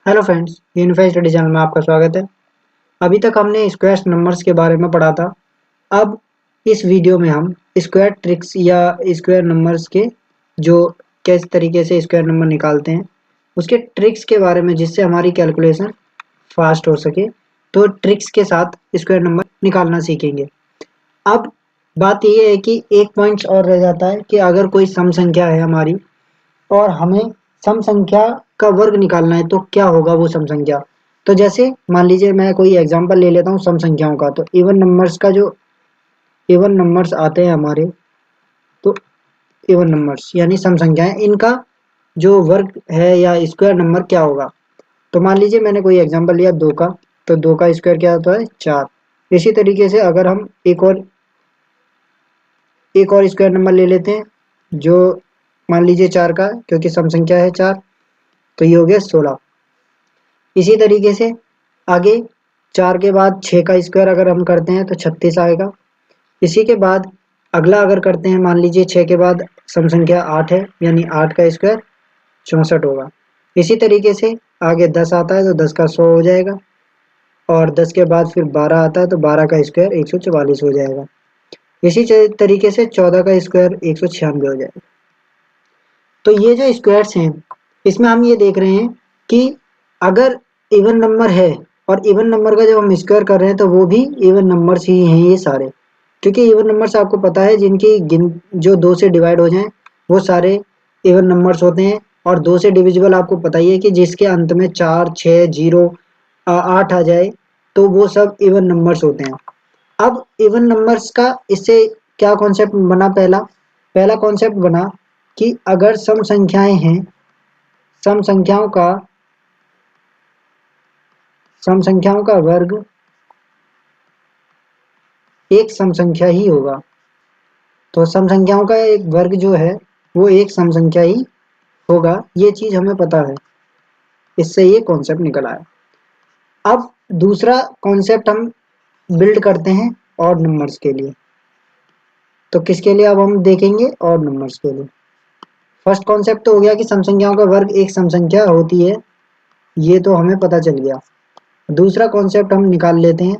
Hello friends, unified study channel में आपका स्वागत है। अभी तक हमने स्क्वायर नंबर्स के बारे में पढ़ा था। अब इस वीडियो में हम स्क्वायर ट्रिक्स या स्क्वायर नंबर्स के जो किस तरीके से स्क्वायर नंबर निकालते हैं उसके ट्रिक्स के बारे में, जिससे हमारी कैलकुलेशन फास्ट हो सके, तो ट्रिक्स के साथ स्क्वायर नंबर निकालना सीखेंगे। अब बात यह है कि एक पॉइंट और रह जाता है कि अगर कोई सम संख्या है हमारी और हमें सम संख्या का वर्ग निकालना है तो क्या होगा वो सम संख्या। तो जैसे मान लीजिए मैं कोई एग्जांपल ले लेता हूँ सम संख्याओं का। तो इवन नंबर्स का जो इवन नंबर्स आते हैं हमारे, तो इवन नंबर्स यानी सम संख्याएं, इनका जो वर्ग है या स्क्वायर नंबर क्या होगा। तो मान लीजिए मैंने कोई एग्जांपल लिया 2 का, तो 2 का स्क्वायर क्या होता है 4। इसी तरीके से अगर हम एक और स्क्वायर नंबर ले लेते हैं, जो मान लीजिए 4 का, क्योंकि सम संख्या है 4, तो ये हो गया 16। इसी तरीके से आगे 4 के बाद 6 का स्क्वायर अगर हम करते हैं तो 36 आएगा। इसी के बाद अगला अगर करते हैं, मान लीजिए 6 के बाद सम संख्या 8 है, यानी 8 का स्क्वायर 64 होगा। इसी तरीके से आगे 10 आता है तो 10 का 100 हो जाएगा, और 10 के बाद फिर 12 आता है तो 12 का स्क्वायर 144 हो जाएगा। इसी तरीके से 14 का स्क्वायर 196 हो जाएगा। तो ये जो स्क्वायर्स हैं, इसमें हम ये देख रहे हैं कि अगर इवन नंबर है, और इवन नंबर का जब हम स्क्वायर कर रहे हैं तो वो भी इवन नंबर्स ही हैं ये सारे। क्योंकि इवन नंबर्स आपको पता है जिनकी जो 2 से डिवाइड हो जाएं वो सारे इवन नंबर्स होते हैं। और 2 से डिविजिबल आपको पता ही है कि जिसके अंत में 4, 6, 0, 8 आ जाए तो वो सब इवन नंबर्स होते हैं। अब इवन नंबर्स का इससे क्या कॉन्सेप्ट बना, पहला कॉन्सेप्ट बना कि अगर सम संख्याएं हैं, सम संख्याओं का सम संख्याओं का वर्ग एक सम संख्या ही होगा। तो सम संख्याओं का एक वर्ग जो है वो एक सम संख्या ही होगा, ये चीज हमें पता है। इससे ये कॉन्सेप्ट निकल आया। अब दूसरा कॉन्सेप्ट हम बिल्ड करते हैं ऑड नंबर्स के लिए। तो किसके लिए अब हम देखेंगे? ऑड नंबर्स के लिए। फर्स्ट कॉन्सेप्ट तो हो गया कि सम संख्याओं का वर्ग एक सम संख्या होती है, ये तो हमें पता चल गया। दूसरा कॉन्सेप्ट हम निकाल लेते हैं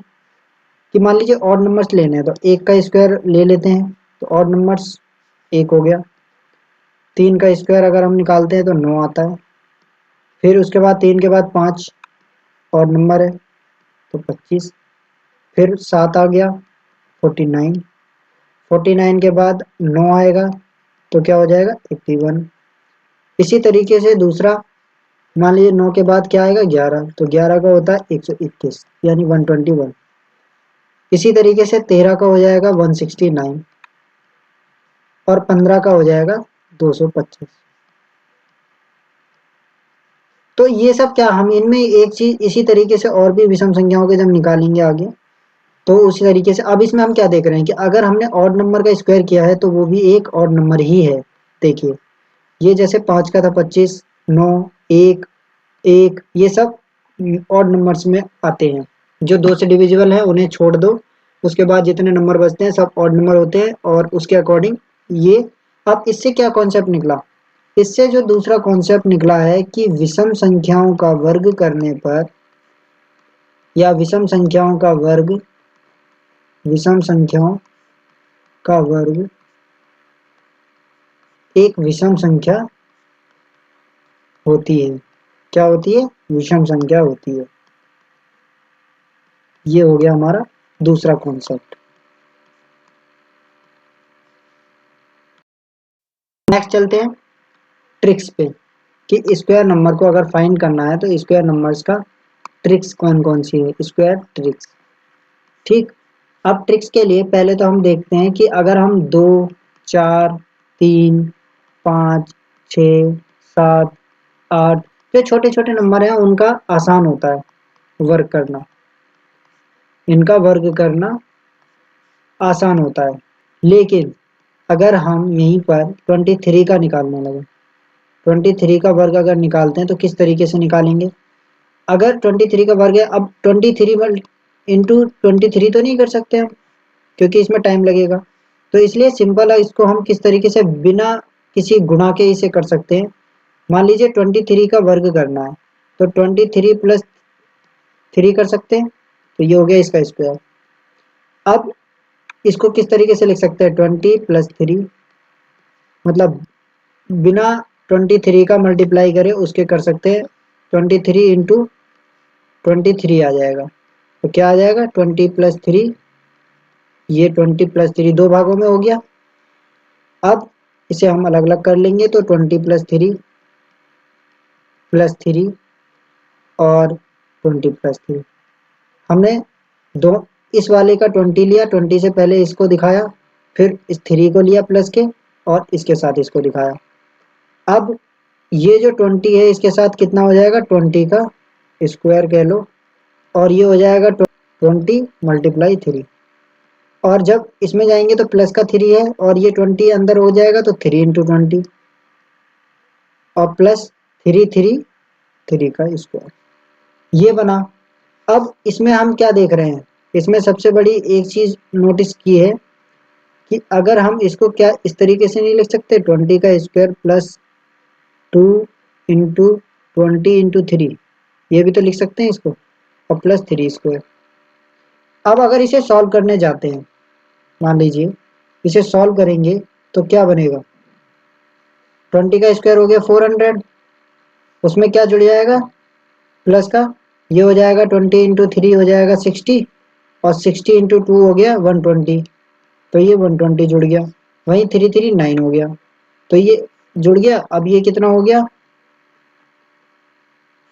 कि मान लीजिए ऑड नंबर्स लेने हैं, तो 1 का स्क्वायर ले लेते हैं, तो ऑड नंबर्स 1 हो गया। 3 का स्क्वायर अगर हम निकालते हैं तो 9 आता है। फिर उसके बाद 3 के बाद 5 ऑड नंबर है तो 25। फिर 7 आ गया 49। 49 के बाद 9 आएगा तो क्या हो जाएगा 81। इसी तरीके से दूसरा, मान लीजिए 9 के बाद क्या आएगा 11, तो 11 का होता है 121 यानी 121। इसी तरीके से 13 का हो जाएगा 169, और 15 का हो जाएगा 225। तो ये सब क्या, हम इनमें एक चीज इसी तरीके से और भी विषम संख्याओं के जब निकालेंगे आगे, तो उसी तरीके से अब इसमें हम क्या देख रहे हैं कि अगर हमने ऑड नंबर का स्क्वायर किया है तो वो भी एक ऑड नंबर ही है। देखिए, ये जैसे 5 का था 25, 9, 1, 1, ये सब ऑड नंबर्स में आते हैं। जो 2 से डिविजिबल है उन्हें छोड़ दो, उसके बाद जितने नंबर बचते हैं सब ऑड नंबर होते हैं, और उसके अकॉर्डिंग ये। अब इससे क्या कॉन्सेप्ट निकला? इससे जो दूसरा कॉन्सेप्ट निकला है कि विषम संख्याओं का वर्ग करने पर, या विषम संख्याओं का वर्ग एक विषम संख्या होती है। क्या होती है? विषम संख्या होती है। ये हो गया हमारा दूसरा कॉन्सेप्ट। नेक्स्ट चलते हैं ट्रिक्स पे, कि स्क्वायर नंबर को अगर फाइंड करना है तो स्क्वायर नंबर्स का ट्रिक्स कौन कौन सी है, स्क्वायर ट्रिक्स। ठीक। अब ट्रिक्स के लिए पहले तो हम देखते हैं कि अगर हम 2, 4, 3, 5, 6, 7, 8, जो छोटे छोटे नंबर हैं उनका आसान होता है वर्क करना, इनका वर्ग करना आसान होता है। लेकिन अगर हम यहीं पर 23 का निकालने लगे, 23 का वर्ग अगर निकालते हैं तो किस तरीके से निकालेंगे? अगर 23 का वर्ग है, अब 23 इंटू 23 तो नहीं कर सकते हम, क्योंकि इसमें टाइम लगेगा। तो इसलिए सिंपल है, इसको हम किस तरीके से बिना किसी गुणा के इसे कर सकते हैं। मान लीजिए 23 का वर्ग करना है, तो 23 प्लस 3 कर सकते हैं, तो ये हो गया इसका स्क्वायर। अब इसको किस तरीके से लिख सकते हैं, 20 प्लस 3, मतलब बिना 23 का मल्टीप्लाई करे उसके कर सकते हैं, 23 इंटू 23 आ जाएगा। तो क्या आ जाएगा, 20 प्लस 3, ये 20 प्लस 3 दो भागों में हो गया। अब इसे हम अलग अलग कर लेंगे, तो 20 प्लस 3 और 20 प्लस 3, हमने दो इस वाले का 20 लिया, 20 से पहले इसको दिखाया, फिर इस 3 को लिया प्लस के और इसके साथ इसको दिखाया। अब ये जो 20 है इसके साथ कितना हो जाएगा, 20 का स्क्वायर कह लो, और ये हो जाएगा 20 मल्टीप्लाई 3। और जब इसमें जाएंगे तो प्लस का 3 है और ये 20 अंदर हो जाएगा, तो 3 इंटू 20 और प्लस 3 का स्क्वायर, ये बना। अब इसमें हम क्या देख रहे हैं, इसमें सबसे बड़ी एक चीज नोटिस की है कि अगर हम इसको क्या इस तरीके से नहीं लिख सकते, 20 का स्क्वायर प्लस 2 इंटू 20 इंटू 3, ये भी तो लिख सकते हैं इसको, और प्लस 3 स्क्वायर। अब अगर इसे सॉल्व करने जाते हैं, मान लीजिए इसे सॉल्व करेंगे तो क्या बनेगा, 20 का स्क्वायर हो गया 400, उसमें क्या जुड़ जाएगा, प्लस का, ये हो जाएगा 20 इंटू 3 हो जाएगा 60, और 60 इंटू 2 हो गया 120, तो ये 120 जुड़ गया। वहीं 3 हो गया, तो ये जुड़ गया। अब ये कितना हो गया,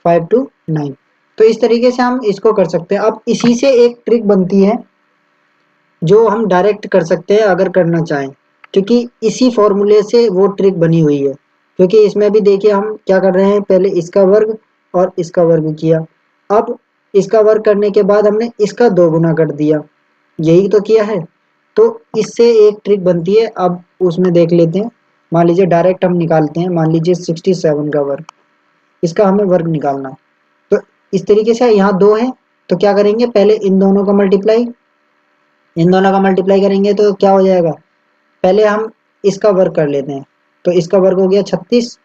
5 to 9। तो इस तरीके से हम इसको कर सकते हैं। अब इसी से एक ट्रिक बनती है जो हम डायरेक्ट कर सकते हैं अगर करना चाहें, क्योंकि इसी फॉर्मूले से वो ट्रिक बनी हुई है। क्योंकि इसमें भी देखिए हम क्या कर रहे हैं, पहले इसका वर्ग और इसका वर्ग किया, अब इसका वर्ग करने के बाद हमने इसका 2 गुना कर दिया, यही तो किया है। तो इससे एक ट्रिक बनती है, अब उसमें देख लेते हैं। मान लीजिए डायरेक्ट हम निकालते हैं, मान लीजिए 67 का वर्ग, इसका हमें वर्ग निकालना है। तो इस तरीके से यहाँ 2 है, तो क्या करेंगे, पहले इन दोनों का मल्टीप्लाई, इन दोनों का मल्टीप्लाई करेंगे तो क्या हो जाएगा, पहले हम इसका वर्ग कर लेते हैं। तो इसका वर्ग हो गया 36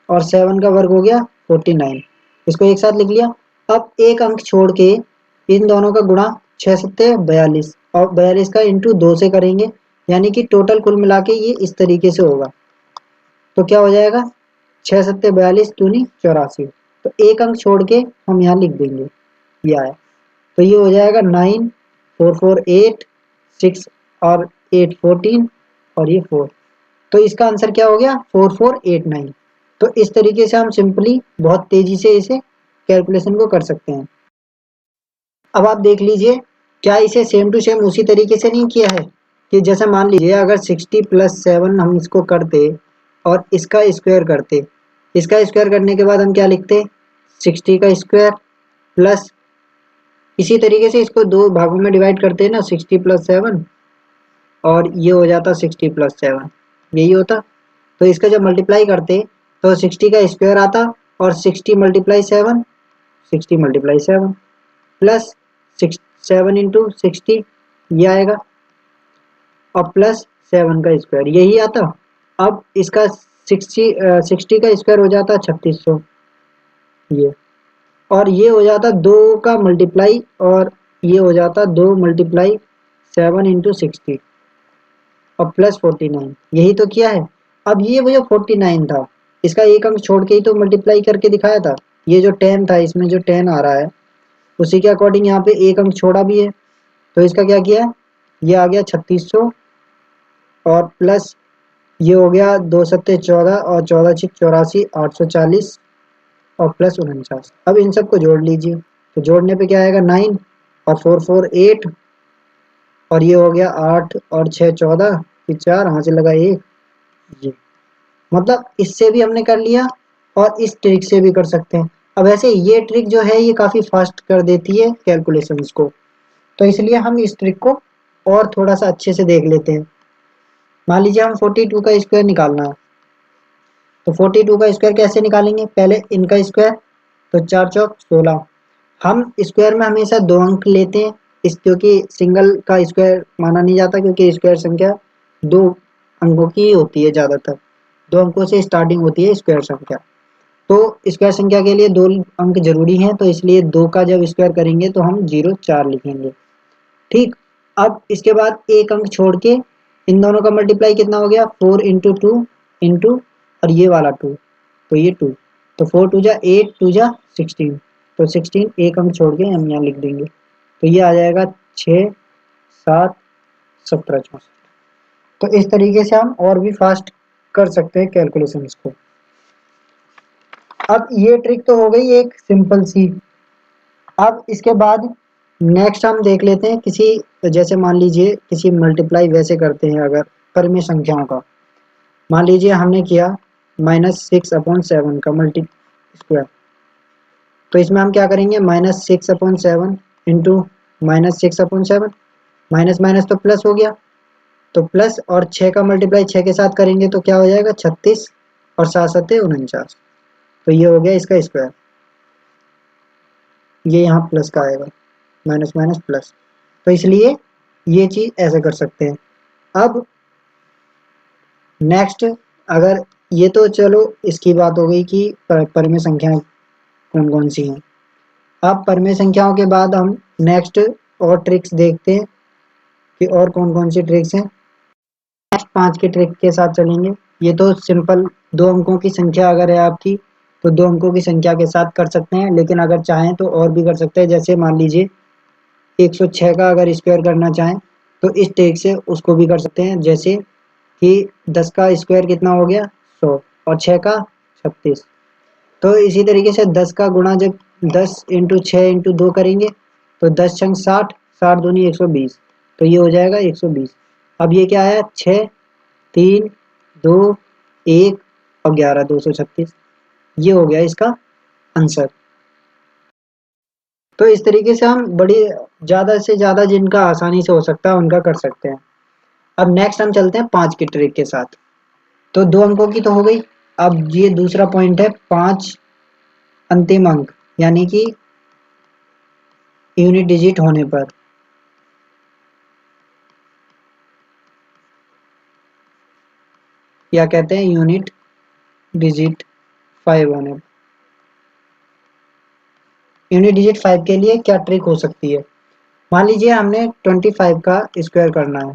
और 7 का वर्ग हो गया 49, इसको एक साथ लिख लिया। अब एक अंक छोड़ के इन दोनों का गुणा, 6 सत्ते 42, और 42 का इंटू 2 से करेंगे, यानी कि टोटल कुल मिला के ये इस तरीके से होगा। तो क्या हो जाएगा, 6 सत्ते 42 दूनी 84, तो एक अंक छोड़ के हम यहाँ लिख देंगे, ये आया। तो ये हो जाएगा 9 4 4 8 6 और 8 14 और ये 4, तो इसका आंसर क्या हो गया, 4489। तो इस तरीके से हम सिंपली बहुत तेजी से इसे कैलकुलेशन को कर सकते हैं। अब आप देख लीजिए, क्या इसे सेम टू सेम उसी तरीके से नहीं किया है कि जैसे मान लीजिए अगर 60 प्लस 7 हम इसको करते और इसका स्क्वायर करते, इसका स्क्वायर करने के बाद हम क्या लिखते, 60 का स्क्वायर प्लस, इसी तरीके से इसको दो भागों में डिवाइड करते हैं ना, 60 प्लस 7 और ये हो जाता 60 प्लस 7, यही होता। तो इसका जब मल्टीप्लाई करते तो 60 का स्क्वायर आता और 60 मल्टीप्लाई 7, 60 मल्टीप्लाई 7 प्लस 7 इंटू 60, ये आएगा, और प्लस 7 का स्क्वायर यही आता। अब इसका 60 का स्क्वायर हो जाता 3600, ये, और ये हो जाता 2 का मल्टीप्लाई, और ये हो जाता 2 मल्टीप्लाई 7 इंटू 60 और प्लस 49, यही तो किया है। अब ये वो जो 49 था, इसका एक अंक छोड़ के ही तो मल्टीप्लाई करके दिखाया था। ये जो 10 था, इसमें जो 10 आ रहा है उसी के अकॉर्डिंग यहाँ पे एक अंक छोड़ा भी है, तो इसका क्या किया, ये आ गया 3600 और प्लस ये हो गया 2 सत्ते 14 और 14 छिक 84 840 और प्लस 49। अब इन सबको जोड़ लीजिए, तो जोड़ने पे क्या आएगा, 9 और 4 4 8 और ये हो गया 8 और 6 14, फिर 4 यहाँ से लगा 1, ये मतलब इससे भी हमने कर लिया और इस ट्रिक से भी कर सकते हैं। अब ऐसे ये ट्रिक जो है ये काफ़ी फास्ट कर देती है कैलकुलेशंस को, तो इसलिए हम इस ट्रिक को और थोड़ा सा अच्छे से देख लेते हैं। मान लीजिए हम 42 का स्क्वायर निकालना है, तो 42 का स्क्वायर कैसे निकालेंगे, पहले इनका स्क्वायर, तो 4 चौक 16। हम स्क्वायर में हमेशा 2 अंक लेते हैं, इस क्योंकि सिंगल का स्क्वायर माना नहीं जाता, क्योंकि स्क्वायर संख्या 2 अंकों की होती है, ज़्यादातर 2 अंकों से स्टार्टिंग होती है स्क्वायर संख्या। तो स्क्वायर संख्या के लिए 2 अंक जरूरी हैं, तो इसलिए 2 का जब स्क्वायर करेंगे तो हम 0 4 लिखेंगे। ठीक, अब इसके बाद एक अंक छोड़ के इन दोनों का मल्टीप्लाई कितना हो गया, 4 इंटू 2 इंटू और ये वाला 2, तो ये 2, तो 4 2 जा 8 2 जा 16, तो 16 एक अंक छोड़ के हम यहाँ लिख देंगे, तो ये आ जाएगा 6 7 17 64। तो इस तरीके से हम और भी फास्ट कर सकते हैं कैलकुलेशंस को। अब ये ट्रिक तो हो गई एक सिंपल सी। अब इसके बाद नेक्स्ट हम देख लेते हैं किसी, जैसे मान लीजिए किसी मल्टीप्लाई वैसे करते हैं अगर परिमेय संख्याओं का, मान लीजिए हमने किया -6/7 का मल्टी स्क्वायर, तो इसमें हम क्या करेंगे, -6/7 इंटू -6/7, माइनस माइनस तो प्लस हो गया, तो प्लस और 6 का मल्टीप्लाई 6 के साथ करेंगे तो क्या हो जाएगा 36 और 7 7 49, तो ये हो गया इसका स्क्वायर। ये यहाँ प्लस का आएगा, माइनस माइनस प्लस, तो इसलिए ये चीज़ ऐसे कर सकते हैं। अब नेक्स्ट, अगर ये तो चलो इसकी बात हो गई कि परिमेय संख्याएं कौन कौन सी हैं। अब परिमेय संख्याओं के बाद हम नेक्स्ट और ट्रिक्स देखते हैं कि और कौन कौन सी ट्रिक्स हैं। नेक्स्ट 5 के ट्रिक के साथ चलेंगे। ये तो सिंपल 2 अंकों की संख्या अगर है आपकी तो 2 अंकों की संख्या के साथ कर सकते हैं, लेकिन अगर चाहें तो और भी कर सकते हैं। जैसे मान लीजिए 106 का अगर स्क्वायर करना चाहें तो इस ट्रिक से उसको भी कर सकते हैं। जैसे कि 10 का स्क्वायर कितना हो गया 100 और 6 का 36, तो इसी तरीके से 10 का गुणा जब 10 इंटू 6 इंटू 2 करेंगे तो 10 छंग 60, 60 दूनी 120, तो ये हो जाएगा 120। अब ये क्या है 6 3 2 1 और 11 236, ये हो गया इसका आंसर। तो इस तरीके से हम बड़ी ज़्यादा से ज़्यादा जिनका आसानी से हो सकता है उनका कर सकते हैं। अब नेक्स्ट हम चलते हैं 5 की ट्रिक के साथ। तो 2 अंकों की तो हो गई। अब ये दूसरा पॉइंट है 5 अंतिम अंक, यानी कि यूनिट डिजिट होने पर। या कहते हैं यूनिट डिजिट 5 होने पर। यूनिट डिजिट 5 के लिए क्या ट्रिक हो सकती है, मान लीजिए हमने 25 का स्क्वायर करना है,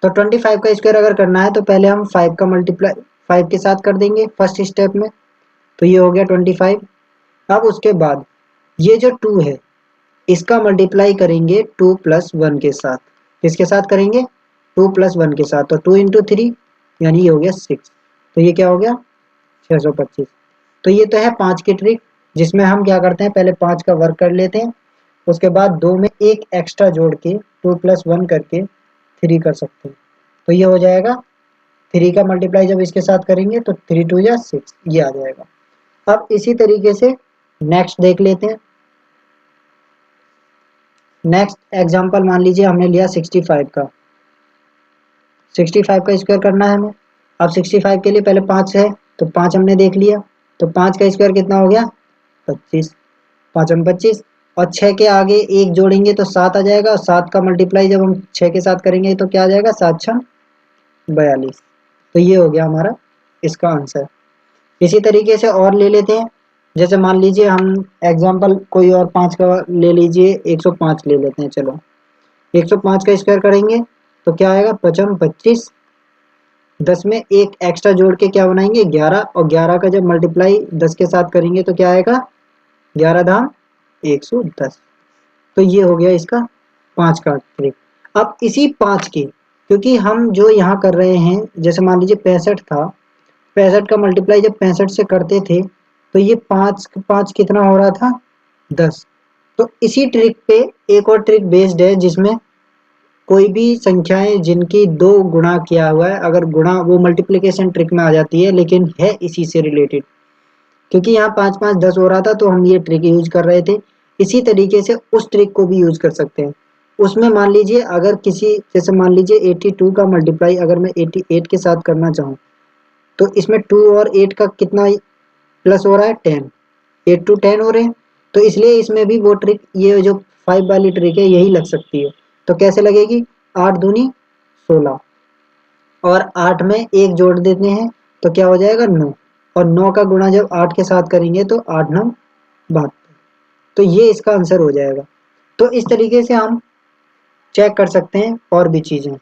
तो 25 का स्क्वायर अगर करना है तो पहले हम 5 का मल्टीप्लाई 5 के साथ कर देंगे फर्स्ट स्टेप में, तो ये हो गया 25। अब उसके बाद ये जो 2 है इसका मल्टीप्लाई करेंगे 2 प्लस 1 के साथ। किसके साथ करेंगे, 2 प्लस 1 के साथ, तो 2 इंटू 3 यानी ये हो गया 6, तो ये क्या हो गया 625। तो ये तो है 5 की ट्रिक, जिसमें हम क्या करते हैं पहले 5 का वर्क कर लेते हैं, उसके बाद 2 में एक एक्स्ट्रा जोड़ के 2 प्लस 1 करके 3 कर सकते हैं, तो ये हो जाएगा 3 का मल्टीप्लाई जब इसके साथ करेंगे तो 3 2 या 6, ये आ जाएगा। अब इसी तरीके से नेक्स्ट देख लेते हैं। नेक्स्ट एग्जांपल मान लीजिए हमने लिया 65 का, 65 का स्क्वायर करना है हमें। अब 65 के लिए पहले 5 है तो 5 हमने देख लिया, तो 5 का स्क्वायर कितना हो गया 25, 5 हम 25 और 6 के आगे एक जोड़ेंगे तो 7 आ जाएगा, और 7 का मल्टीप्लाई जब हम 6 के साथ करेंगे तो क्या आ जाएगा 7 6 42, तो ये हो गया हमारा इसका आंसर। इसी तरीके से और ले लेते हैं। जैसे मान लीजिए हम एग्जांपल कोई और 5 का ले लीजिए, 105 ले लेते हैं। चलो 105 का स्क्वायर करेंगे तो क्या आएगा 5 25, 10 में एक एक्स्ट्रा जोड़ के क्या बनाएंगे 11, और 11 का जब मल्टीप्लाई 10 के साथ करेंगे तो क्या आएगा 11 धाम 110, तो ये हो गया इसका 5 का ट्रिक। अब इसी 5 के, क्योंकि हम जो यहाँ कर रहे हैं जैसे मान लीजिए 65 था, 65 का मल्टीप्लाई जब 65 से करते थे तो ये 5 5 कितना हो रहा था 10। तो इसी ट्रिक पे एक और ट्रिक बेस्ड है जिसमें कोई भी संख्याएं जिनकी 2 गुणा किया हुआ है, अगर गुणा वो मल्टीप्लिकेशन ट्रिक में आ जाती है, लेकिन है इसी से रिलेटेड, क्योंकि यहाँ 5 5 10 हो रहा था तो हम ये ट्रिक यूज कर रहे थे। इसी तरीके से उस ट्रिक को भी यूज कर सकते हैं। उसमें मान लीजिए अगर किसी, जैसे मान लीजिए 82 का मल्टीप्लाई अगर मैं 88 के साथ करना चाहूँ तो इसमें 2 और 8 का कितना प्लस हो रहा है 10, 8 to 10 हो रहे हैं, तो इसलिए इसमें भी वो ट्रिक, ये जो 5 वाली ट्रिक है यही लग सकती है। तो कैसे लगेगी, 8 दूनी 16 और 8 में एक जोड़ देते हैं तो क्या हो जाएगा 9, और 9 का गुणा जब 8 के साथ करेंगे तो 8 9 72। तो ये इसका आंसर हो जाएगा। तो इस तरीके से हम चेक कर सकते हैं और भी चीज़ें।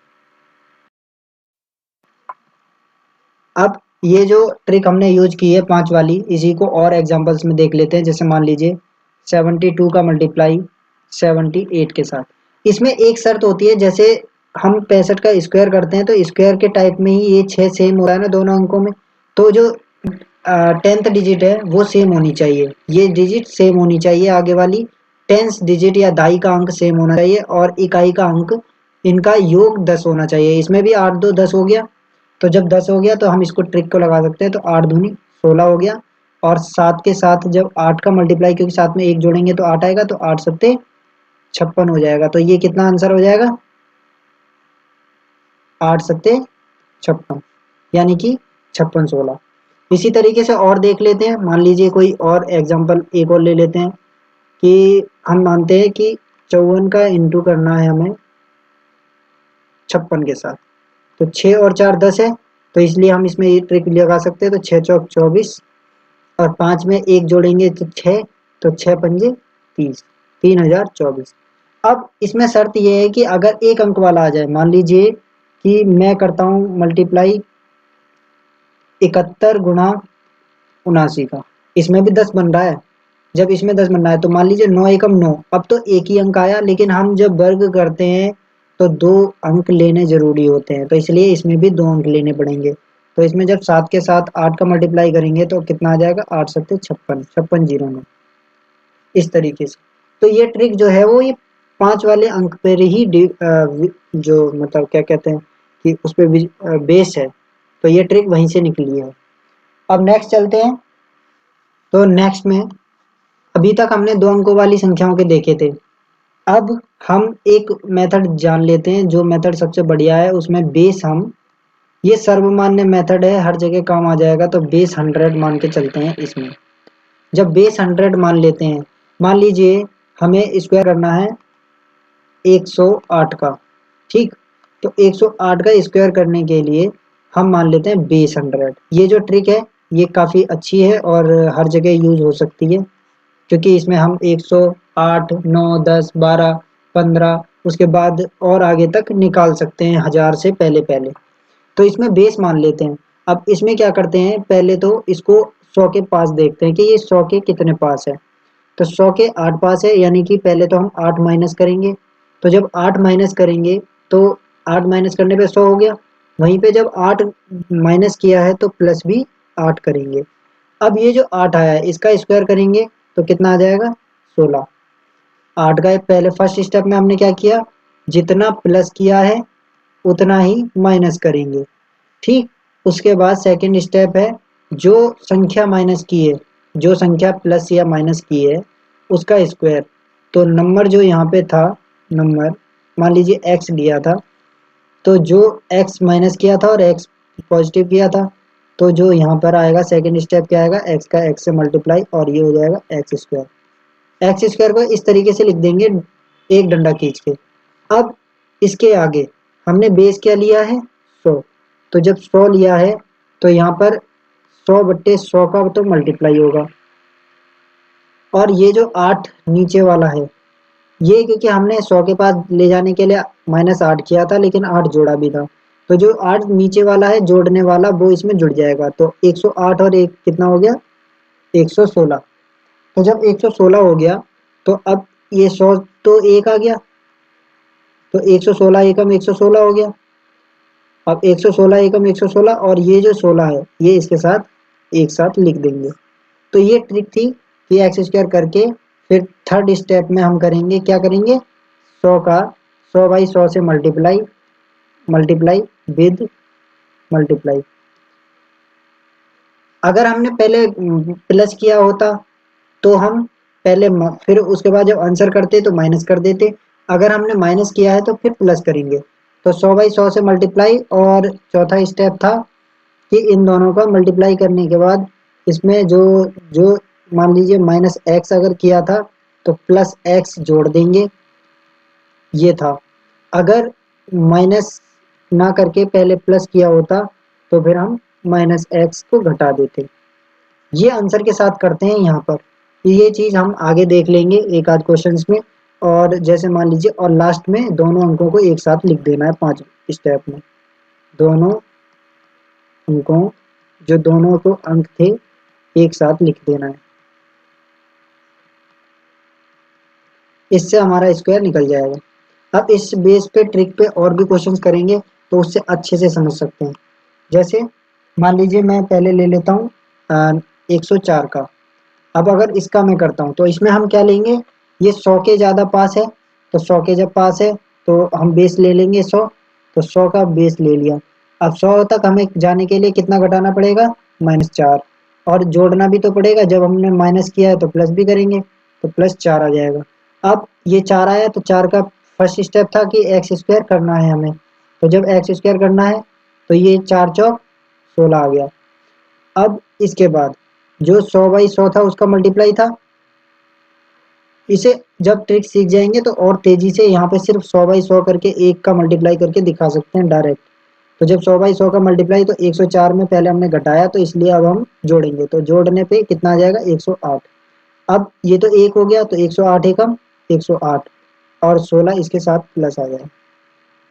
अब ये जो ट्रिक हमने यूज की है 5 वाली, इसी को और एग्जांपल्स में देख लेते हैं। जैसे मान लीजिए 72 का मल्टीप्लाई 78 के साथ, इसमें एक शर्त होती है, जैसे हम 65 का स्क्वायर करते हैं तो स्क्वायर के टाइप में ही ये 6 सेम हो रहा है ना दोनों अंकों में, तो जो 10th डिजिट है वो सेम होनी चाहिए, ये डिजिट सेम होनी चाहिए, आगे वाली 10th डिजिट या दाई का अंक सेम होना चाहिए, और इकाई का अंक इनका योग 10 होना चाहिए। इसमें भी 8 2 10 हो गया, तो जब 10 हो गया तो हम इसको ट्रिक को लगा सकते हैं, तो 8 दूनी 16 हो गया, और 7 के साथ जब 8 का मल्टीप्लाई, क्योंकि साथ में 1 जोड़ेंगे तो 8 आएगा, तो 8 सत्ते 56 हो जाएगा। तो ये कितना आंसर हो जाएगा, 8 सत्ते 56, यानी कि 56 16। इसी तरीके से और देख लेते हैं, मान लीजिए कोई और एग्जांपल एक और ले लेते हैं कि हम मानते हैं कि 54 का इंटू करना है हमें 56 के साथ, तो 6 और 4 10 है, तो इसलिए हम इसमें ये ट्रिक लगा सकते हैं, तो 6 चौक 24, और 5 में 1 जोड़ेंगे तो 6, तो 6 पंजे 30, 3024। अब इसमें शर्त ये है कि अगर एक अंक वाला आ जाए, मान लीजिए कि मैं करता हूँ मल्टीप्लाई 71 गुणा 79 का, इसमें भी 10 बन रहा है, जब इसमें 10 बन रहा है तो मान लीजिए 9 एकम 9, अब तो एक ही अंक आया, लेकिन हम जब वर्ग करते हैं तो 2 अंक लेने ज़रूरी होते हैं, तो इसलिए इसमें भी 2 अंक लेने पड़ेंगे। तो इसमें जब 7 के साथ 8 का मल्टीप्लाई करेंगे तो कितना आ जाएगा, 8 सत्ते 56, 56 जीरो 9, इस तरीके से। तो ये ट्रिक जो है वो ये 5 वाले अंक पर ही जो मतलब क्या कहते हैं कि उस पर बेस है, तो ये ट्रिक वहीं से निकली है। अब नेक्स्ट चलते हैं। तो नेक्स्ट में अभी तक हमने 2 अंकों वाली संख्याओं के देखे थे, अब हम एक मेथड जान लेते हैं, जो मेथड सबसे बढ़िया है, उसमें बेस हम, ये सर्वमान्य मेथड है, हर जगह काम आ जाएगा, तो बेस 100 मान के चलते हैं इसमें। जब बेस 100 मान लेते हैं, मान लीजिए हमें स्क्वायर करना है 108 का, ठीक, तो 108 का स्क्वायर करने के लिए हम मान लेते हैं बेस 100। ये जो ट्रिक है ये काफ़ी अच्छी है और हर जगह यूज हो सकती है, क्योंकि इसमें हम 108 9 10 12 15 उसके बाद और आगे तक निकाल सकते हैं, 1000 से पहले पहले। तो इसमें बेस मान लेते हैं। अब इसमें क्या करते हैं, पहले तो इसको 100 के पास देखते हैं कि ये 100 के कितने पास है, तो 100 के 8 पास है, यानी कि पहले तो हम 8 माइनस करेंगे, तो जब 8 माइनस करेंगे तो 8 माइनस करने पे 100 हो गया, वहीं पे जब 8 माइनस किया है तो प्लस भी 8 करेंगे। अब ये जो 8 आया है इसका स्क्वायर करेंगे तो कितना आ जाएगा, 16। 8 का पहले फर्स्ट स्टेप में हमने क्या किया, जितना प्लस किया है उतना ही माइनस करेंगे, ठीक। उसके बाद सेकंड स्टेप है, जो संख्या माइनस की है, जो संख्या प्लस या माइनस की है उसका स्क्वायर। तो नंबर जो यहाँ पे था, नंबर मान लीजिए x दिया था, तो जो x माइनस किया था और x पॉजिटिव किया था, तो जो यहाँ पर आएगा सेकंड स्टेप क्या आएगा, x का x से मल्टीप्लाई, और ये हो जाएगा एक्स स्क्वायर। एक्स स्क्वायर को इस तरीके से लिख देंगे एक डंडा खींच के। अब इसके आगे हमने बेस क्या लिया है, 100, तो जब 100 लिया है तो यहाँ पर 100 बट्टे 100 का तो मल्टीप्लाई होगा, और ये जो 8 नीचे वाला है, ये क्योंकि हमने 100 के पास ले जाने के लिए -8 किया था, लेकिन 8 जोड़ा भी था, तो जो 8 नीचे वाला है जोड़ने वाला वो इसमें जुड़ जाएगा, तो 108 और 1 कितना हो गया, 116। तो जब 116 हो गया तो अब ये 100 तो एक आ गया, तो 116 एकम 116 हो गया। अब 116 एकम 116, और ये जो 16 है ये इसके साथ एक साथ लिख देंगे। तो ये ट्रिक थी कि एक्स स्क्वायर करके फिर थर्ड स्टेप में हम करेंगे, क्या करेंगे, 100 का 100 बाई 100 से मल्टीप्लाई, मल्टीप्लाई विद मल्टीप्लाई। अगर हमने पहले प्लस किया होता तो हम पहले फिर उसके बाद जब आंसर करते तो माइनस कर देते, अगर हमने माइनस किया है तो फिर प्लस करेंगे। तो 100 बाई 100 से मल्टीप्लाई, और चौथा स्टेप था कि इन दोनों का मल्टीप्लाई करने के बाद इसमें जो जो मान लीजिए -x अगर किया था तो +x जोड़ देंगे, ये था। अगर माइनस ना करके पहले प्लस किया होता तो फिर हम -x को घटा देते। ये आंसर के साथ करते हैं यहाँ पर। ये चीज़ हम आगे देख लेंगे एक आध क्वेश्चंस में। और जैसे मान लीजिए, और लास्ट में दोनों अंकों को एक साथ लिख देना है 5 स्टेप में। दोनों अंकों, जो दोनों को अंक थे, एक साथ लिख देना है। इससे हमारा स्क्वायर निकल जाएगा। अब इस बेस पे ट्रिक पे और भी क्वेश्चंस करेंगे तो उससे अच्छे से समझ सकते हैं। जैसे मान लीजिए मैं पहले ले लेता हूँ 104 का। अब अगर इसका मैं करता हूँ तो इसमें हम क्या लेंगे, ये 100 के ज़्यादा पास है, तो 100 के जब पास है तो हम बेस ले लेंगे 100, तो 100 का बेस ले लिया। अब 100 तक हमें जाने के लिए कितना घटाना पड़ेगा, -4। और जोड़ना भी तो पड़ेगा, जब हमने माइनस किया है तो प्लस भी करेंगे, तो +4 आ जाएगा। अब ये 4 आया तो 4 का फर्स्ट स्टेप था कि एक्स स्क्वायर करना है हमें, तो जब एक्स स्क्वायर करना है तो ये 4 चौक 16 आ गया। अब इसके बाद जो 100/100 था उसका मल्टीप्लाई था। इसे जब ट्रिक सीख जाएंगे तो और तेजी से यहाँ पे सिर्फ 100/100 करके एक का मल्टीप्लाई करके दिखा सकते हैं डायरेक्ट। तो जब 100/100 का मल्टीप्लाई, तो 104 में पहले हमने घटाया तो इसलिए अब हम जोड़ेंगे, तो जोड़ने पे कितना आ जाएगा, 108। अब ये तो 1 हो गया, तो 108 एकम 108, और 16 इसके साथ प्लस आ जाएगा,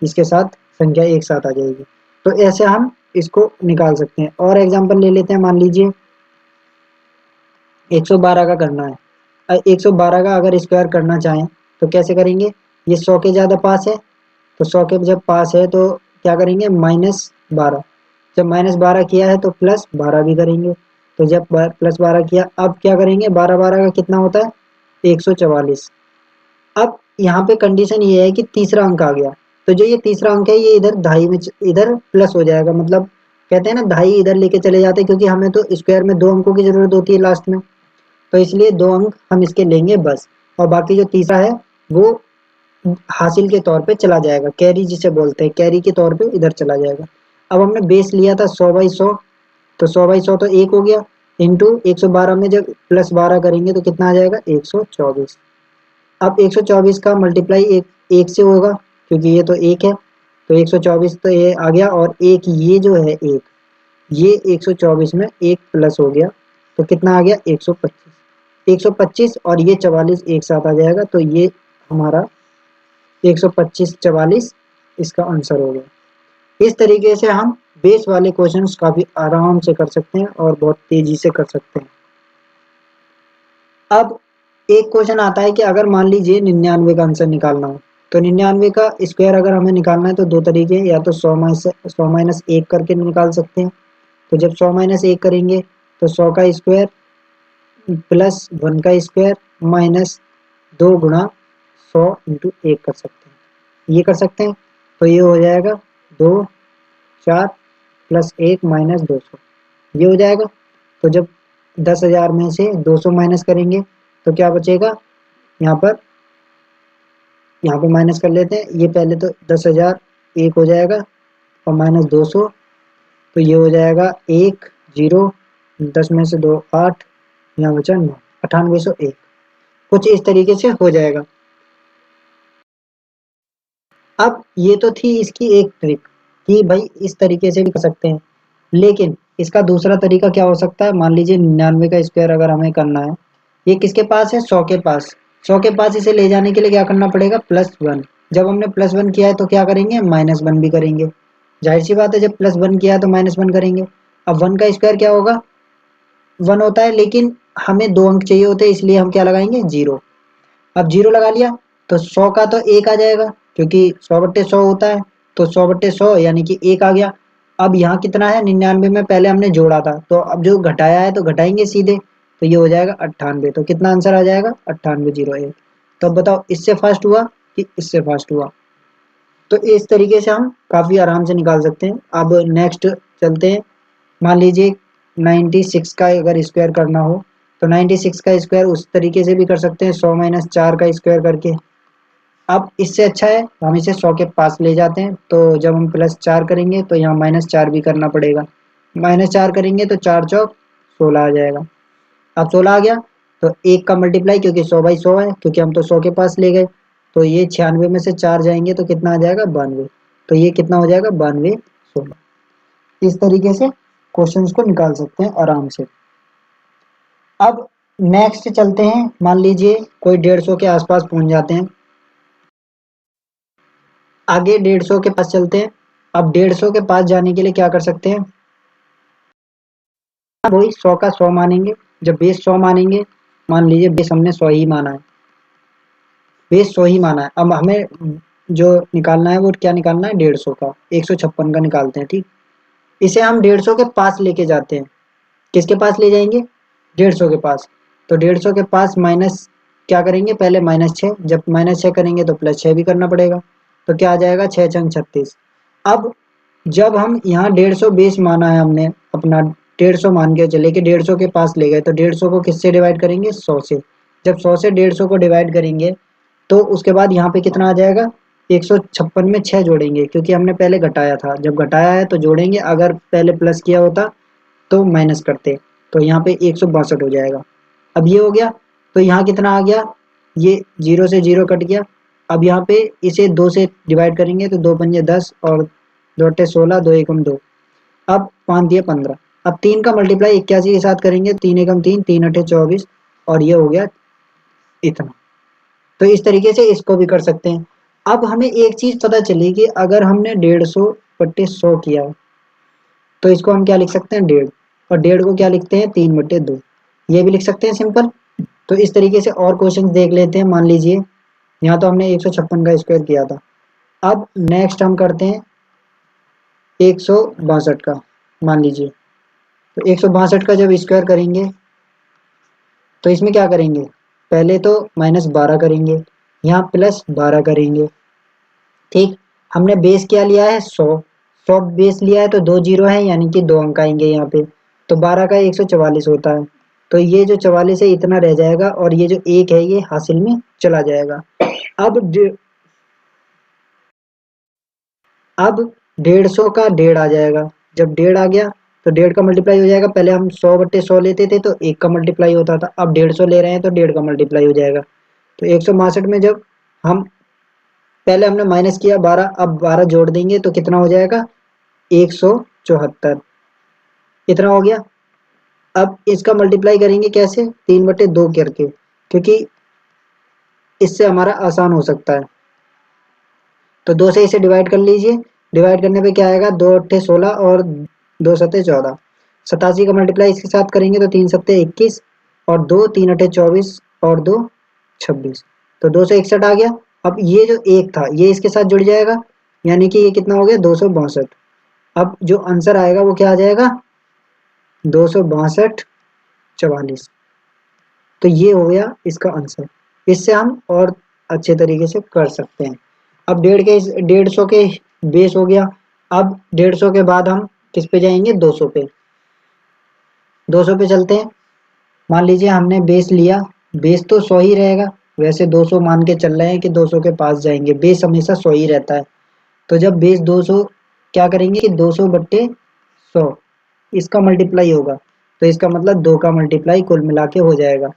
इसके साथ संख्या एक साथ आ जाएगी। तो ऐसे हम इसको निकाल सकते हैं। और एग्जाम्पल ले लेते हैं, मान लीजिए 112 का करना है। 112 का अगर स्क्वायर करना चाहें तो कैसे करेंगे, ये 100 के ज़्यादा पास है, तो 100 के जब पास है तो क्या करेंगे, -12। जब -12 किया है तो +12 भी करेंगे, तो जब +12 किया, अब क्या करेंगे, 12/12 का कितना होता है, 144। अब यहाँ पे कंडीशन ये है कि तीसरा अंक आ गया, तो जो ये तीसरा अंक है ये इधर ढाई में इधर प्लस हो जाएगा। मतलब कहते हैं ना, ढाई इधर लेके चले जाते हैं, क्योंकि हमें तो स्क्वायर में 2 अंकों की जरूरत होती है लास्ट में, तो इसलिए 2 अंक हम इसके लेंगे बस। और बाकी जो तीसरा है वो हासिल के तौर पे चला जाएगा, कैरी जिसे बोलते हैं, कैरी के तौर पे इधर चला जाएगा। अब हमने बेस लिया था 100/100, तो 100/100 तो 1 हो गया, इंटू 112 में जब +12 करेंगे तो कितना आ जाएगा, 124। अब 124 का मल्टीप्लाई एक से होगा, क्योंकि ये तो 1 है, तो 124 तो ये आ गया, और एक ये जो है एक, ये 124 में एक प्लस हो गया, तो कितना आ गया, 125। 125 और ये 44 एक साथ आ जाएगा, तो ये हमारा 125 44 इसका आंसर हो गया। इस तरीके से हम बेस वाले क्वेश्चंस काफी आराम से कर सकते हैं और बहुत तेजी से कर सकते हैं। अब एक क्वेश्चन आता है कि अगर मान लीजिए 99 का आंसर निकालना हो, तो 99 का स्क्वायर अगर हमें निकालना है तो दो तरीके हैं, या तो 100 - 1 करके निकाल सकते हैं। तो जब 100 - 1 करेंगे तो 100 का स्क्वायर +1 का स्क्वायर -2 गुणा 100 × 1 कर सकते हैं, ये कर सकते हैं। तो ये हो जाएगा 2 4 +1 -200, ये हो जाएगा। तो जब 10,000 में से 200 माइनस करेंगे तो क्या बचेगा, यहाँ पे माइनस कर लेते हैं। ये पहले तो 10,000 एक हो जाएगा, और -200, तो ये हो जाएगा 1 0, 10 में से 2 8, यहाँ बचा 9, 9801। कुछ इस तरीके से हो जाएगा। अब ये तो थी इसकी एक ट्रिक कि भाई इस तरीके से भी कर सकते हैं, लेकिन इसका दूसरा तरीका क्या हो सकता है, मान लीजिए 99 का स्क्वायर अगर हमें करना है, ये किसके पास है, 100 के पास। 100 के पास इसे ले जाने के लिए क्या करना पड़ेगा, +1। जब हमने +1 किया है तो क्या करेंगे, -1 भी करेंगे। जाहिर सी बात है, जब +1 किया है तो -1 करेंगे। अब 1 का स्क्वायर क्या होगा, 1 होता है, लेकिन हमें 2 अंक चाहिए होते हैं, इसलिए हम क्या लगाएंगे, 0। अब 0 लगा लिया तो 100 का तो 1 आ जाएगा, क्योंकि 100/100 होता है, तो 100/100 यानी कि 1 आ गया। अब यहाँ कितना है, 99 में पहले हमने जोड़ा था, तो अब जो घटाया है तो घटाएंगे सीधे, तो ये हो जाएगा 98। तो कितना आंसर आ जाएगा, 9801। तो अब बताओ, इससे फास्ट हुआ कि इससे फास्ट हुआ। तो इस तरीके से हम काफ़ी आराम से निकाल सकते हैं। अब नेक्स्ट चलते हैं। मान लीजिए 96 का अगर स्क्वायर करना हो, तो 96 का स्क्वायर उस तरीके से भी कर सकते हैं, 100 - 4 का स्क्वायर करके। अब इससे अच्छा है हम इसे 100 के पास ले जाते हैं, तो जब हम +4 करेंगे तो यहाँ -4 भी करना पड़ेगा। -4 करेंगे तो 4 चौक 16 आ जाएगा। अब 16 आ गया तो 1 का मल्टीप्लाई, क्योंकि 100/100 है, क्योंकि हम तो 100 के पास ले गए, तो ये 96 में से 4 जाएंगे तो कितना आ जाएगा, 92। तो ये कितना हो जाएगा, 92 16। इस तरीके से क्वेश्चंस को निकाल सकते हैं आराम से। अब नेक्स्ट चलते हैं, मान लीजिए कोई 150 के आसपास पहुंच जाते हैं, आगे 150 के पास चलते हैं। अब 150 के पास जाने के लिए क्या कर सकते हैं, वही 100 का 100 मानेंगे। जब बेस 100 मानेंगे, मान लीजिए बेस हमने 100 ही माना है, बेस 100 ही माना है। अब हमें जो निकालना है वो क्या निकालना है, 150 का, 156 का निकालते हैं, ठीक। इसे हम 150 के पास लेके जाते हैं। किसके पास ले जाएंगे, 150 के पास। तो 150 के पास माइनस क्या करेंगे, पहले -6, जब -6 करेंगे तो +6 भी करना पड़ेगा। तो क्या आ जाएगा, 6 छंग 36। अब जब हम यहाँ 150 बेस माना है हमने अपना, 150 मान के चले कि 150 के पास ले गए, तो 150 को किससे डिवाइड करेंगे, 100 से। जब 100 से 150 को डिवाइड करेंगे तो उसके बाद यहाँ पे कितना आ जाएगा, 156 में 6 जोड़ेंगे, क्योंकि हमने पहले घटाया था, जब घटाया है तो जोड़ेंगे, अगर पहले प्लस किया होता तो माइनस करते। तो यहाँ पे 162 हो जाएगा। अब ये हो गया, तो यहाँ कितना आ गया, ये 0 से 0 कट गया। अब यहाँ पे इसे 2 से डिवाइड करेंगे तो 2 पंजे 10 और 2 अट्ठे 16, 2 एकम 2, अब 5 दिए 15। अब 3 का मल्टीप्लाई 81 के साथ करेंगे, 3 एकम 3, 3 अट्ठे 24, और ये हो गया इतना। तो इस तरीके से इसको भी कर सकते हैं। अब हमें एक चीज़ पता चली कि अगर हमने 150 बट्टे 100 किया है, तो इसको हम क्या लिख सकते हैं, 1.5, और 1.5 को क्या लिखते हैं, 3/2, ये भी लिख सकते हैं सिंपल। तो इस तरीके से और क्वेश्चन देख लेते हैं। मान लीजिए यहाँ तो हमने 156 का स्क्वायर किया था, अब नेक्स्ट हम करते हैं 162 का। मान लीजिए तो 162 का जब स्क्वायर करेंगे तो इसमें क्या करेंगे, पहले तो -12 करेंगे, यहाँ +12 करेंगे, ठीक। हमने बेस क्या लिया है, 100, 100 बेस लिया है तो 2 जीरो है, यानी कि 2 अंक आएंगे यहाँ पे। तो 12 का 144 होता है, तो ये जो 44 है इतना रह जाएगा, और ये जो 1 है ये हासिल में चला जाएगा। अब 150 का 1.5 आ जाएगा। जब 1.5 आ गया तो 1.5 का मल्टीप्लाई हो जाएगा। पहले हम 100/100 लेते थे तो 1 का मल्टीप्लाई होता था, अब 150 ले रहे हैं तो 1.5 का मल्टीप्लाई हो जाएगा। तो 162 में जब हम, पहले हमने माइनस किया 12, अब 12 जोड़ देंगे तो कितना हो जाएगा, 174, इतना हो गया। अब इसका मल्टीप्लाई करेंगे कैसे, 3/2 करके, क्योंकि इससे हमारा आसान हो सकता है। तो 2 से इसे डिवाइड कर लीजिए, डिवाइड करने पे क्या आएगा, 2 अट्ठे 16 और 2 सत्ते 14, 87 का मल्टीप्लाई इसके साथ करेंगे तो 3 सत्ते 21, और 2 3 अट्ठे 24 और 2 26, तो 261 आ गया। अब ये जो 1 था ये इसके साथ जुड़ जाएगा, यानी कि ये कितना हो गया, 262। अब जो आंसर आएगा वो क्या आ जाएगा, 262 44। तो ये हो गया इसका आंसर। इससे हम और अच्छे तरीके से कर सकते हैं। अब 150 के बेस हो गया। अब 150 के बाद हम किस पे जाएंगे, 200 पे। 200 पे चलते हैं। मान लीजिए हमने बेस लिया, बेस तो 100 ही रहेगा, वैसे 200 मान के चल रहे हैं कि 200 के पास जाएंगे, बेस हमेशा 100 ही रहता है। तो जब बेस 200, क्या करेंगे कि 200/100 इसका मल्टीप्लाई होगा, तो इसका मतलब 2 का मल्टीप्लाई कुल मिला के हो जाएगा।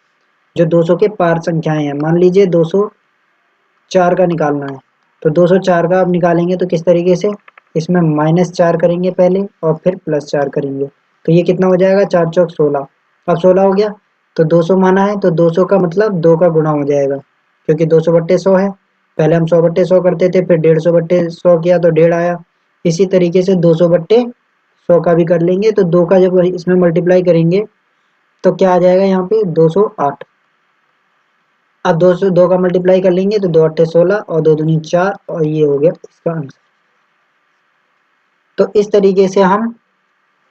जो 200 के पार संख्याएं हैं, मान लीजिए 204 का निकालना है, तो 204 का अब निकालेंगे तो किस तरीके से, इसमें -4 करेंगे पहले और फिर +4 करेंगे, तो ये कितना हो जाएगा, 4 चौक 16। अब 16 हो गया, तो 200 माना है तो 200 का मतलब 2 का गुणा हो जाएगा, क्योंकि 200/100 है। पहले हम 100/100 करते थे, फिर 150/100 किया तो 1.5 आया। इसी तरीके से 200/100 का भी कर लेंगे, तो 2 का जब इसमें मल्टीप्लाई करेंगे तो क्या आ जाएगा, यहाँ पे 208। अब 2 का मल्टीप्लाई कर लेंगे तो 2 अट्ठे 16 और 2 दूनी 4, और ये हो गया इसका आंसर। तो इस तरीके से हम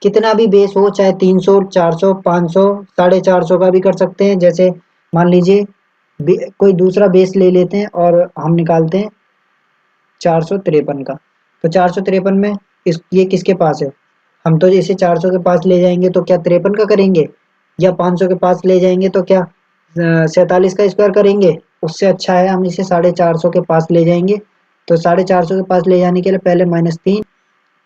कितना भी बेस हो, चाहे 300 400 500 450 का भी कर सकते हैं। जैसे मान लीजिए कोई दूसरा बेस ले लेते हैं और हम निकालते हैं 453 का। तो 453 में ये किसके पास है, हम तो इसे 400 के पास ले जाएंगे तो क्या 53 का करेंगे, या 500 के पास ले जाएंगे तो क्या 47 का स्क्वायर करेंगे। उससे अच्छा है हम इसे 450 के पास ले जाएंगे। तो 450 के पास ले जाने के लिए पहले -3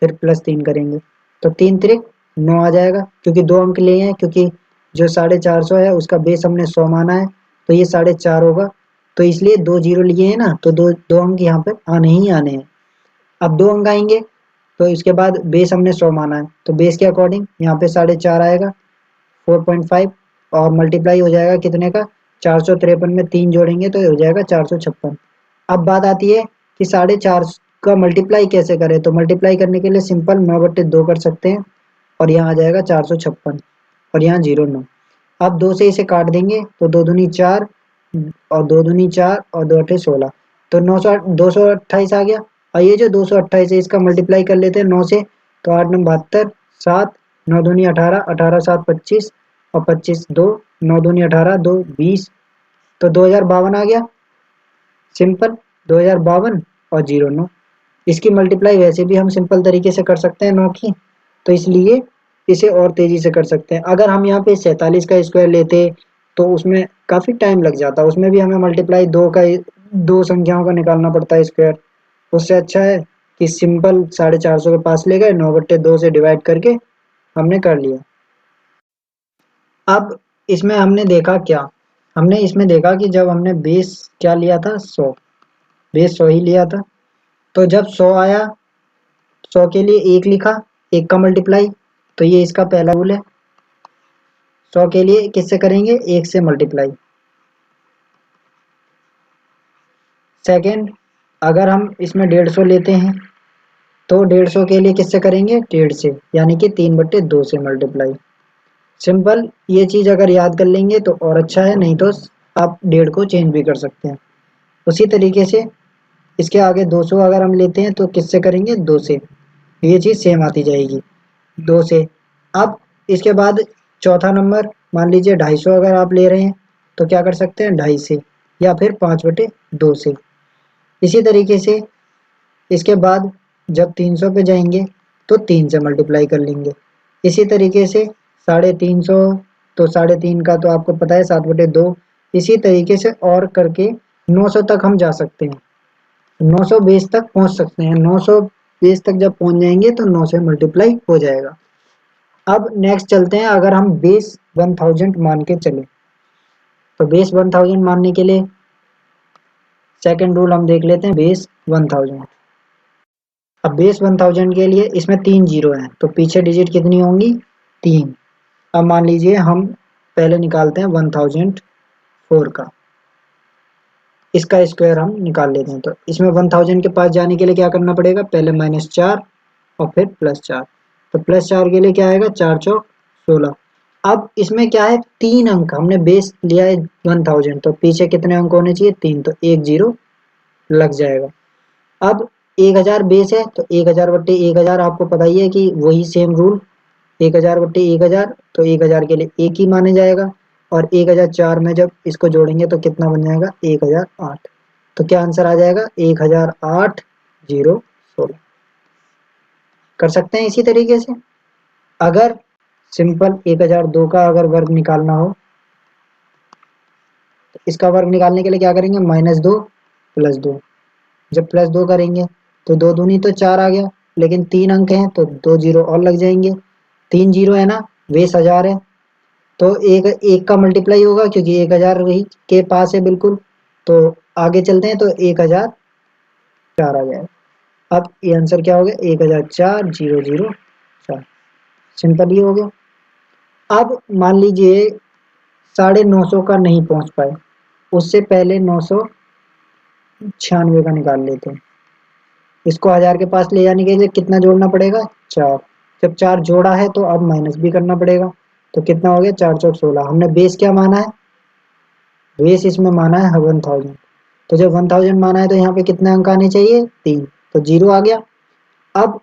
फिर +3 करेंगे, तो 3 त्रिक 9 आ जाएगा, क्योंकि 2 अंक लिए हैं, क्योंकि जो 450 है उसका बेस हमने 100 माना है, तो ये 4.5 होगा। तो इसलिए 2 जीरो लिए हैं ना, तो दो अंक यहाँ पर आने ही आने हैं। अब 2 अंक आएंगे, तो इसके बाद बेस हमने 100 माना है, तो बेस के अकॉर्डिंग यहाँ पे 4.5 आएगा, 4.5। और मल्टीप्लाई हो जाएगा कितने का, 453 में 3 जोड़ेंगे तो हो जाएगा 456। अब बात आती है कि 4.5 का मल्टीप्लाई कैसे करें, तो मल्टीप्लाई करने के लिए सिंपल 9/2 कर सकते हैं और यहाँ आ जाएगा 456 और यहाँ 0 9। अब 2 से इसे काट देंगे तो 2 दूनी 4 और 2 दूनी 4 और 2 अठे 16, तो 228 आ गया। और ये जो 228 है इसका मल्टीप्लाई कर लेते हैं 9 से, तो 8 9 72, 7 9 दूनी 18, 18 7 25 और 25 2, 9 दूनी 18 2 20, तो 2052 आ गया। सिंपल 2052 और 09। इसकी मल्टीप्लाई वैसे भी हम सिंपल तरीके से कर सकते हैं 9 की, तो इसलिए इसे और तेजी से कर सकते हैं। अगर हम यहाँ पे 47 का स्क्वायर लेते तो उसमें काफ़ी टाइम लग जाता, उसमें भी हमें मल्टीप्लाई दो संख्याओं का निकालना पड़ता है स्क्वायर। उससे अच्छा है कि सिंपल 450 के पास ले गए, 9/2 से डिवाइड करके हमने कर लिया। अब इसमें हमने देखा क्या, हमने इसमें देखा कि जब हमने बेस क्या लिया था 100, बेस 100 ही लिया था, तो जब 100 आया 100 के लिए 1 लिखा, 1 का मल्टीप्लाई, तो ये इसका पहला रूल है। 100 के लिए किससे करेंगे, 1 से मल्टीप्लाई। सेकंड, अगर हम इसमें 150 लेते हैं तो 150 के लिए किससे करेंगे, 1.5 से, यानी कि 3/2 से मल्टीप्लाई। सिंपल, ये चीज़ अगर याद कर लेंगे तो और अच्छा है, नहीं तो आप 1.5 को चेंज भी कर सकते हैं। उसी तरीके से इसके आगे 200 अगर हम लेते हैं तो किससे करेंगे, 2 से, ये चीज़ सेम आती जाएगी 2 से। अब इसके बाद चौथा नंबर, मान लीजिए 250 अगर आप ले रहे हैं तो क्या कर सकते हैं, 2.5 से या फिर 5/2 से। इसी तरीके से इसके बाद जब 300 पे जाएंगे तो 3 से मल्टीप्लाई कर लेंगे। इसी तरीके से 350, तो 3.5 का तो आपको पता है 7/2। इसी तरीके से और करके 900 तक हम जा सकते हैं, 900 बेस तक पहुंच सकते हैं। 900 बेस तक जब पहुंच जाएंगे तो 9 से मल्टीप्लाई हो जाएगा। अब नेक्स्ट चलते हैं, अगर हम बेस 1000 मान के चले तो बेस 1000 मानने के लिए सेकंड रूल हम देख लेते हैं, बेस 1000। अब बेस 1000 के लिए इसमें 3 जीरो हैं तो पीछे डिजिट कितनी होंगी, 3। अब मान लीजिए हम पहले निकालते हैं 1004 का, इसका स्क्वायर हम निकाल लेते हैं। तो इसमें 1000 के पास जाने के लिए क्या करना पड़ेगा, पहले -4 और फिर +4, तो +4 के लिए क्या आएगा, 4 चौक 16। अब इसमें क्या है, 3 अंक, हमने बेस लिया है 1000 तो पीछे कितने अंक होने चाहिए, 3, तो 1 0 लग जाएगा। अब 1000 बेस है तो 1000/1000 आपको पता ही है कि वही सेम रूल, 1000/1000, तो 1000 के लिए 1 ही माने जाएगा। और 1004 में जब इसको जोड़ेंगे तो कितना बन जाएगा, 1008। तो क्या आंसर आ जाएगा, 1008 0 16। कर सकते हैं इसी तरीके से। अगर सिंपल 1002 का अगर वर्ग निकालना हो तो इसका वर्ग निकालने के लिए क्या करेंगे, -2 +2। जब +2 करेंगे तो 2 दूनी तो 4 आ गया, लेकिन 3 अंक हैं तो 2 जीरो और लग जाएंगे। 3 जीरो है ना, बेस 1000 है तो एक का मल्टीप्लाई होगा क्योंकि 1000 वही के पास है बिल्कुल। तो आगे चलते हैं तो 1004 आ जाएगा। अब ये आंसर क्या हो गया, 1004 0 0 4। सिंपल ही हो गया। अब मान लीजिए 950 का नहीं पहुंच पाए, उससे पहले 996 का निकाल लेते हैं। इसको 1000 के पास ले जाने के लिए कितना जोड़ना पड़ेगा, 4। जब 4 जोड़ा है तो अब माइनस भी करना पड़ेगा, तो कितना हो गया, 4 चौक 16। हमने बेस क्या माना है, बेस इसमें माना है 1000, तो जब 1000 माना है तो यहाँ पे कितने अंक आने चाहिए, 3, तो 0 आ गया। अब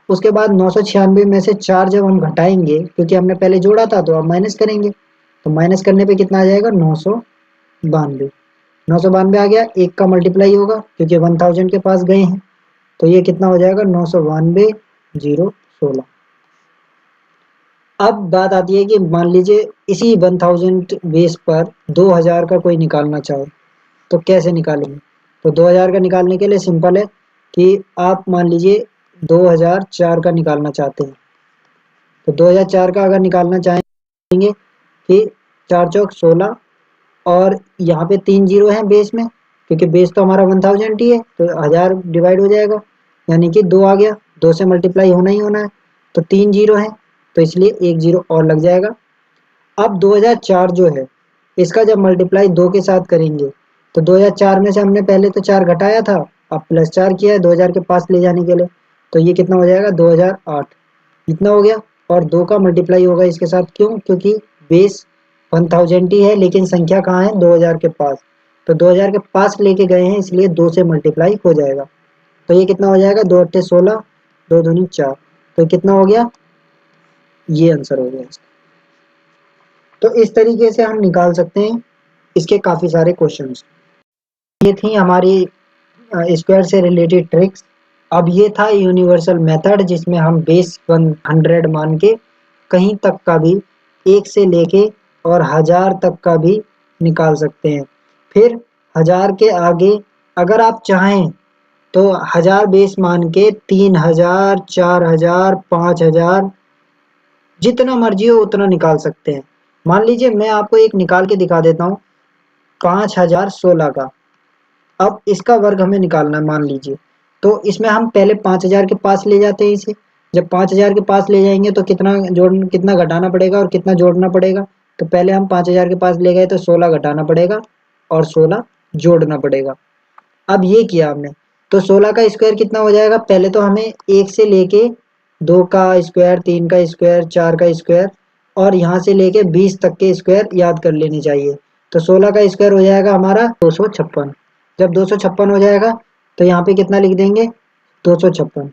उसके बाद 996 में से 4 जब हम घटाएंगे, क्योंकि हमने पहले जोड़ा था तो अब माइनस करेंगे, तो माइनस करने पे कितना आ जाएगा, 992। 992 आ गया, 1 का मल्टीप्लाई होगा क्योंकि 1000 के पास गए हैं, तो ये कितना हो जाएगा, 992 0 16। अब बात आती है कि मान लीजिए इसी 1000 बेस पर 2000 का कोई निकालना चाहे तो कैसे निकालेंगे। तो 2000 का निकालने के लिए सिंपल है कि आप मान लीजिए 2004 का निकालना चाहते हैं, तो 2004 का अगर निकालना चाहेंगे कि 4 चौक 16 और यहाँ पे 3 जीरो हैं बेस में, क्योंकि बेस तो हमारा 1000 ही है तो 1000 डिवाइड हो जाएगा, यानी कि 2 आ गया, 2 से मल्टीप्लाई होना ही होना है, तो 3 जीरो है तो इसलिए 1 जीरो और लग जाएगा। अब 2004 जो है इसका जब मल्टीप्लाई 2 के साथ करेंगे तो 2004 में से हमने पहले तो 4 घटाया था, अब +4 किया है 2000 के पास ले जाने के लिए, तो ये कितना हो जाएगा 2008 इतना हो गया। और 2 का मल्टीप्लाई होगा इसके साथ, क्यों? क्योंकि बेस 1000 ही है लेकिन संख्या कहाँ है 2000 के पास, तो 2000 के पास लेके गए हैं इसलिए 2 से मल्टीप्लाई हो जाएगा। तो ये कितना हो जाएगा 2 अट्ठे 16, 2 दूनी 4, तो कितना हो गया, ये आंसर हो गया इसका। तो इस तरीके से हम निकाल सकते हैं इसके काफ़ी सारे क्वेश्चंस। ये थी हमारी स्क्वायर से रिलेटेड ट्रिक्स। अब ये था यूनिवर्सल मेथड जिसमें हम बेस 100 मान के कहीं तक का भी, 1 से लेके और 1000 तक का भी निकाल सकते हैं। फिर 1000 के आगे अगर आप चाहें तो 1000 बेस मान के 3000, 4000, 5000 जितना मर्जी हो उतना निकाल सकते हैं। मान लीजिए मैं आपको एक निकाल के दिखा देता हूँ 5016 का। अब इसका वर्ग हमें निकालना है मान लीजिए, तो इसमें हम पहले 5000 के पास ले जाते हैं इसे। जब 5000 के पास ले जाएंगे तो कितना घटाना पड़ेगा और कितना जोड़ना पड़ेगा। तो पहले हम 5000 के पास ले गए तो 16 घटाना पड़ेगा और 16 जोड़ना पड़ेगा। अब ये किया हमने, तो 16 का स्क्वायर कितना हो जाएगा, पहले तो हमें 1 से लेके 2 का स्क्वायर, 3 का स्क्वायर, 4 का स्क्वायर और यहाँ से लेके 20 तक के स्क्वायर याद कर लेने चाहिए। तो 16 का स्क्वायर हो जाएगा हमारा 256। जब 256 हो जाएगा तो यहाँ पे कितना लिख देंगे 256।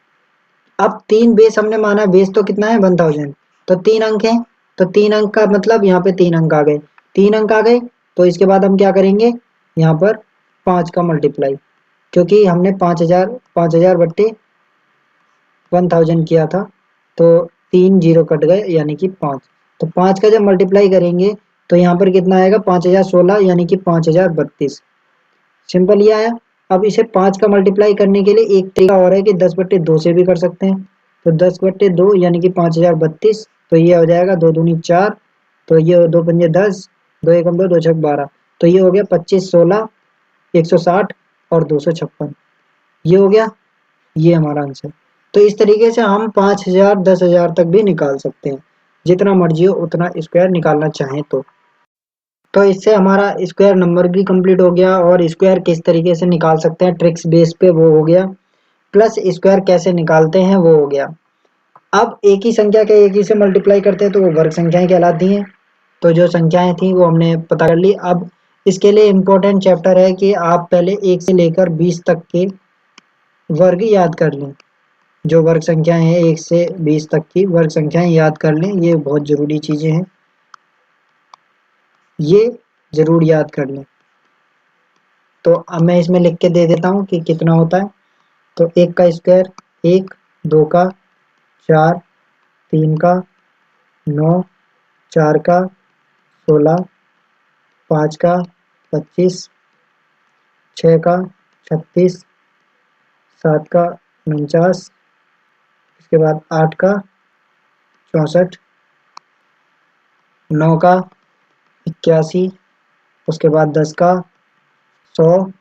अब 3 बेस हमने माना, बेस तो कितना है 1000, तो 3 अंक हैं, तो 3 अंक का मतलब यहाँ पे 3 अंक आ गए। 3 अंक आ गए तो इसके बाद हम क्या करेंगे, यहाँ पर 5 का मल्टीप्लाई, क्योंकि हमने 5000 बट्टे 1000 किया था, तो 3 जीरो कट गए यानी कि 5। तो 5 का जब मल्टीप्लाई करेंगे तो यहाँ पर कितना आएगा 5016 यानी कि 5032। सिंपल ये आया। अब इसे 5 का मल्टीप्लाई करने के लिए एक तरीका और है कि 10/2 से भी कर सकते हैं। तो 10/2 यानी कि 5032, तो ये हो जाएगा 2 दूनी 4, तो ये 2 पंजे 10, 2 एकम 2, 2 छक 12, तो ये हो गया 25 16 160 और 256, ये हो गया, ये हमारा आंसर। तो इस तरीके से हम 5000 10,000 तक भी निकाल सकते हैं, जितना मर्जी हो उतना स्क्वायर निकालना चाहें तो इससे हमारा स्क्वायर नंबर भी कंप्लीट हो गया और स्क्वायर किस तरीके से निकाल सकते हैं ट्रिक्स बेस पे वो हो गया, प्लस स्क्वायर कैसे निकालते हैं वो हो गया। अब एक ही संख्या के एक ही से मल्टीप्लाई करते हैं तो वो वर्ग संख्याएं कहलाती हैं। तो जो संख्याएं थी वो हमने पता कर ली। अब इसके लिए इम्पोर्टेंट चैप्टर है कि आप पहले 1 से लेकर 20 तक के वर्ग याद कर लें। जो वर्ग संख्याएं हैं 1 से 20 तक की वर्ग संख्याएं याद कर लें, ये बहुत ज़रूरी चीज़ें हैं, ये ज़रूर याद कर लें। तो अब मैं इसमें लिख के दे देता हूँ कि कितना होता है। तो 1 का स्क्वायर 1, 2 का 4, 3 का 9, 4 का 16, 5 का 25, 6 का 36, 7 का 49, इसके बाद 8 का 64, 9 का 81, उसके बाद 10 का 100,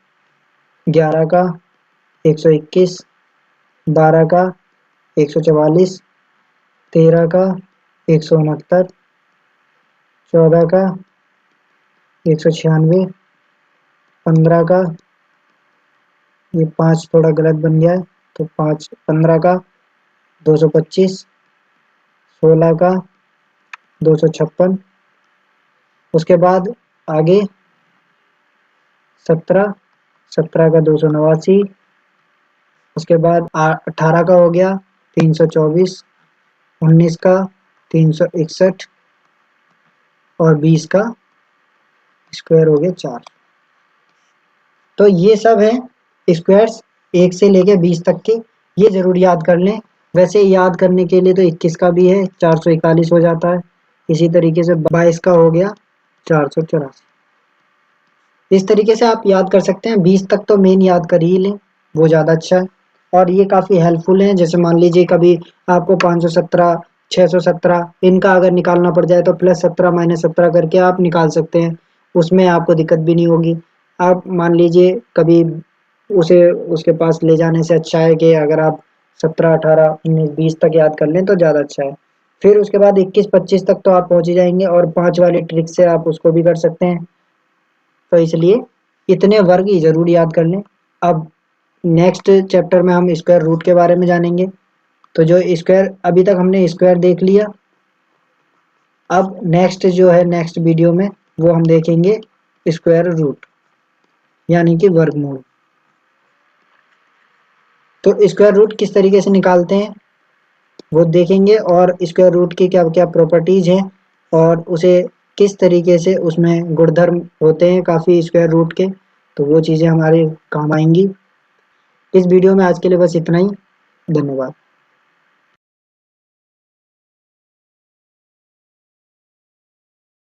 11 का 121, 12 का 144, 13 का 169, 14 का 196, 15 का, ये 5 थोड़ा गलत बन गया है तो 15 का 225, 16 का 256, उसके बाद आगे 17 का 289, उसके बाद 18 का हो गया 324, 19 का 361 और 20 का स्क्वायर हो गया 4। तो ये सब है स्क्वायर्स 1 से लेके 20 तक के, ये ज़रूर याद कर लें। वैसे याद करने के लिए तो 21 का भी है 441 हो जाता है, इसी तरीके से 22 का हो गया 484। इस तरीके से आप याद कर सकते हैं। 20 तक तो मेन याद कर ही लें, वो ज़्यादा अच्छा है और ये काफ़ी हेल्पफुल है। जैसे मान लीजिए कभी आपको 517 617 इनका अगर निकालना पड़ जाए तो +17 -17 करके आप निकाल सकते हैं, उसमें आपको दिक्कत भी नहीं होगी। आप मान लीजिए कभी उसे उसके पास ले जाने से अच्छा है कि अगर आप 17 18 19 20 तक याद कर लें तो ज़्यादा अच्छा है। फिर उसके बाद 21-25 तक तो आप पहुंच ही जाएंगे, और 5 वाली ट्रिक से आप उसको भी कर सकते हैं। तो इसलिए इतने वर्ग ही ज़रूर याद कर लें। अब नेक्स्ट चैप्टर में हम स्क्वायर रूट के बारे में जानेंगे। तो जो स्क्वायर, अभी तक हमने स्क्वायर देख लिया, अब नेक्स्ट जो है नेक्स्ट वीडियो में वो हम देखेंगे स्क्वायर रूट, यानी कि वर्गमूल। तो स्क्वायर रूट किस तरीके से निकालते हैं वो देखेंगे, और स्क्वायर रूट की क्या क्या प्रॉपर्टीज हैं, और उसे किस तरीके से उसमें गुणधर्म होते हैं काफ़ी स्क्वायर रूट के, तो वो चीज़ें हमारे काम आएंगी। इस वीडियो में आज के लिए बस इतना ही। धन्यवाद।